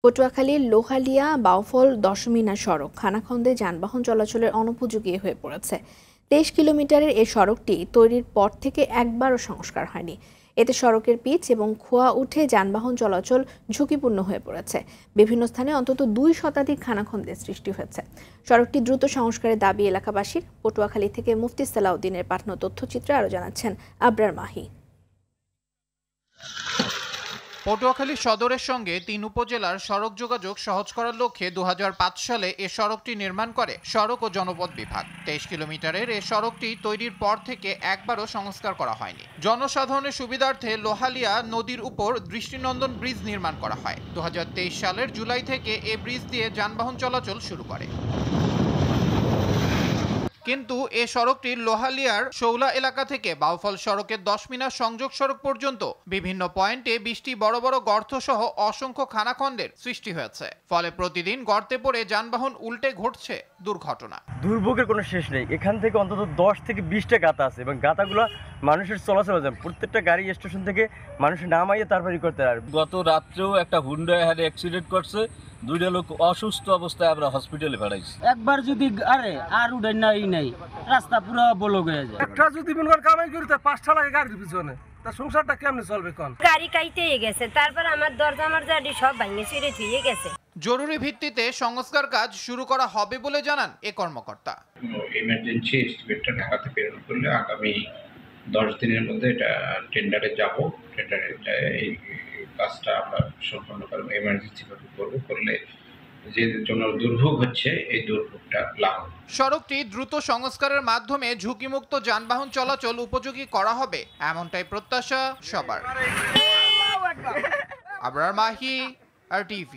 পটুয়াখালীর লোহালিয়া বাউফল দশমিনা সড়ক খানাখন্দে যানবাহন চলাচলের অনুপযোগী হয়ে পড়েছে। 23 কিলোমিটারের এই সড়কটি তৈরির পর থেকে একবারও সংস্কার হয়নি। এতে সড়কের পিচ এবং খোয়া উঠে যানবাহন চলাচল ঝুঁকিপূর্ণ হয়ে পড়েছে। বিভিন্ন স্থানে অন্তত 2 শতাধিক খানাখন্দের সৃষ্টি হয়েছে। সড়কটি দ্রুত সংস্কারের দাবি এলাকাবাসীর। পটুয়াখালী থেকে মুফতি সালাউদ্দিনের পাঠানো তথ্যচিত্রে আরও জানাচ্ছেন আবরার মাহি। পটুয়াখালী সদরের সঙ্গে 3 উপজেলার সড়ক যোগাযোগ সহজ করার লক্ষ্যে 2005 সালে এ সড়কটি নির্মাণ করে সড়ক ও জনপথ বিভাগ। 23 কিলোমিটারের এ সড়কটি তৈরির পর থেকে একবারও সংস্কার করা হয়নি। জনসাধারণের সুবিধার্থে লোহালিয়া নদীর উপর দৃষ্টিনন্দন ব্রিজ নির্মাণ করা হয়। 2023 সালের জুলাই থেকে এ ব্রিজ দিয়ে যানবাহন চলাচল শুরু করে। কিন্তু এ সড়কটি লোহালিয়ার শৌলা এলাকা থেকে বাউফল সড়কের 10 মিনার সংযোগ সড়ক পর্যন্ত বিভিন্ন পয়েন্টে 20টি বড় বড় গর্ত সহ অসংখ্য খানাখন্দের সৃষ্টি হয়েছে। ফলে প্রতিদিন গর্তে পড়ে যানবাহন উল্টে ঘটছে দুর্ঘটনা। দুর্ভোগের কোনো শেষ নেই। এখান থেকে অন্তত 10 থেকে 20টা গাতা আছে এবং গাতাগুলো মানুষের চলাচল যায়। প্রত্যেকটা গাড়ি স্টেশন থেকে মানুষ নামাইয়ে তারপরই করতে পারে। গত রাত্রেও একটা হুন্ডা হারে অ্যাক্সিডেন্ট করছে, 2টা লোক অসুস্থ অবস্থায় আমরা হসপিটালে পাঠাইছি। একবার যদি আর উঠে নাই রাস্তা পুরো ব্লক হয়ে যায়। একটা যদি মনে কামাই করতে 5টা লাগে গাড়ির পিছনে, তা সংসারটা কেমনে চলবে কোন? গাড়ি কাইতে গেছে, তারপর আমার দরজা সব ভাঙে চুরে থুয়ে গেছে। জরুরি ভিত্তিতে সংস্কার কাজ শুরু করা হবে বলে জানান এ কর্মকর্তা। ইমার্জেন্সি এস্টিমেটটা ঢাকাতে প্রেরণ করলে আগামী 10 দিনের মধ্যে এটা টেন্ডারে যাব। টেন্ডারে এই কাজটা আমরা সম্পন্ন করব, এমার্জেন্সি ভাবে করলে যে জন্য দুর্ভোগ হচ্ছে এই দুর্ভোগটা লাঘব। সড়কটি দ্রুত সংস্কারের মাধ্যমে ঝুঁকিমুক্ত যানবাহন চলাচল উপযোগী করা হবে, এমনটাই প্রত্যাশা সবার। আবরার মাহি, RTV।